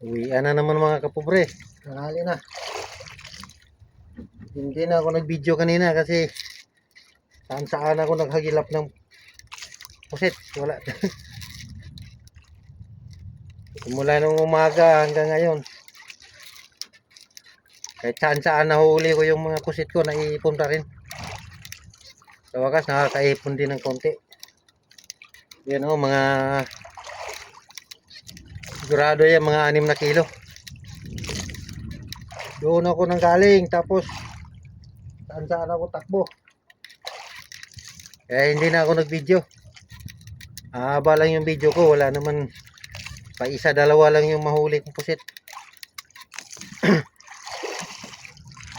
Uwian na naman mga kapobre. Tanghali na. Hindi na ako nag-video kanina kasi saan ako naghagilap ng pusit. Wala. Simula nung umaga hanggang ngayon. Kahit saan nahuli ko yung mga pusit ko, naipon pa rin. Sa wakas, nakakaipon din ng konti. Yan o, mga sigurado yan, mga 6 na kilo. Doon ako nang galing, tapos saan ako takbo. Kaya hindi na ako nag-video. Haba lang yung video ko, wala naman pa isa, dalawa lang yung mahuli kong pusit.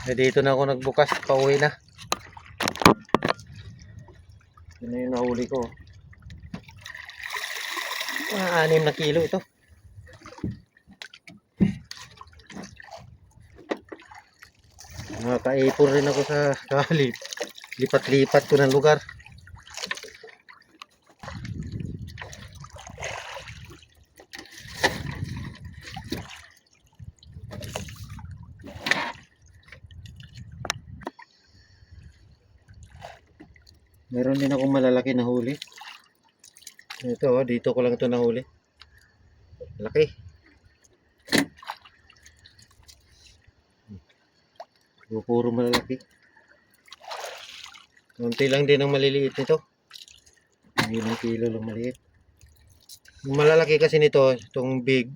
Dito na ako nagbukas, pauwi na. Yun na yung nahuli ko. Mga 6 na kilo ito. Nakakaipon rin ako sa lipat-lipat ko ng lugar. Meron din akong malalaki na huli. Ito, dito ko lang ito nahuli. Laki. Puro malalaki. Konti lang din ang maliliit nito. 1 kilo lang maliit. Yung malalaki kasi nito, itong big,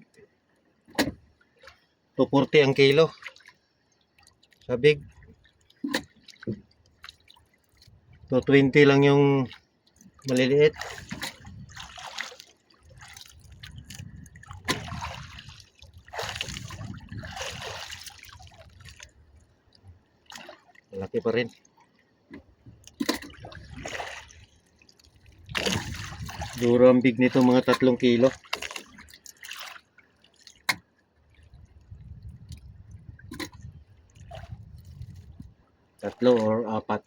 240 ang kilo. Sa big, 220 lang yung maliliit. Malaki pa rin. Duro ang big nito, mga 3 kilo. Tatlo or 4.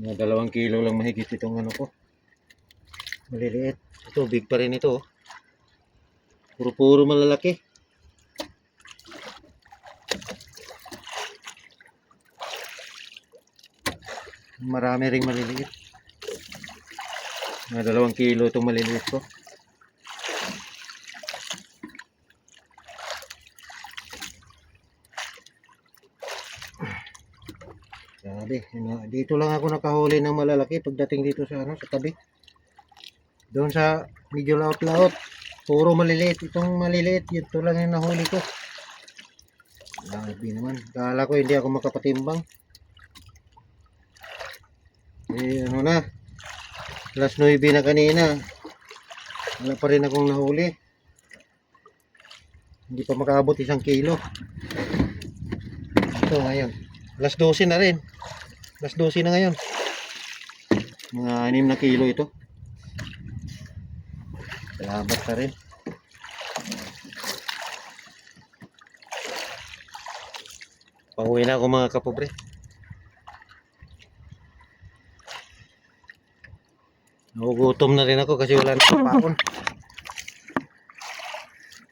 Mga 2 kilo lang mahigit itong ano ko. Maliliit. Ito, big pa rin ito. Puro malalaki. Marami ring maliliit. Mga 2 kilo itong maliliit ko. Sabi, dito lang ako nakahuli ng malalaki pagdating dito sa sa tabi. Doon sa medyo laot-laot, puro maliliit. Itong maliliit, ito lang yung nahuli ko. Grabe naman. Kala ko hindi ako makapatimbang. Ano na, alas 9 na kanina, wala pa rin akong nahuli. Hindi pa makaabot 1 kilo. Ito ngayon, alas 12 na rin. Alas 12 na ngayon. Mga 6 na kilo ito. Salamat pa rin. Pauwi na ako mga kapobre. Nagugutom na rin ako kasi wala na paon.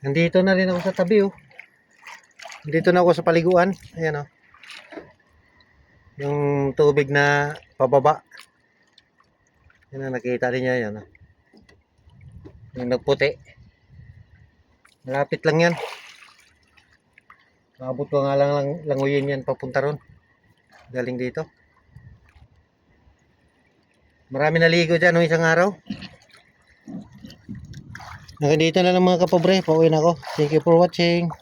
Nandito na rin ako sa tabi oh. Nandito na ako sa paliguan. Ayan oh. Yung tubig na pababa. Yan na, nakita rin niya yan oh. Yung nagputi. Malapit lang yan. Maabot ko nga lang languyin yan papunta ron. Galing dito. Marami naligo dyan no, isang araw. Nakadito na lang mga kapobre. Pauwi na ako. Thank you for watching.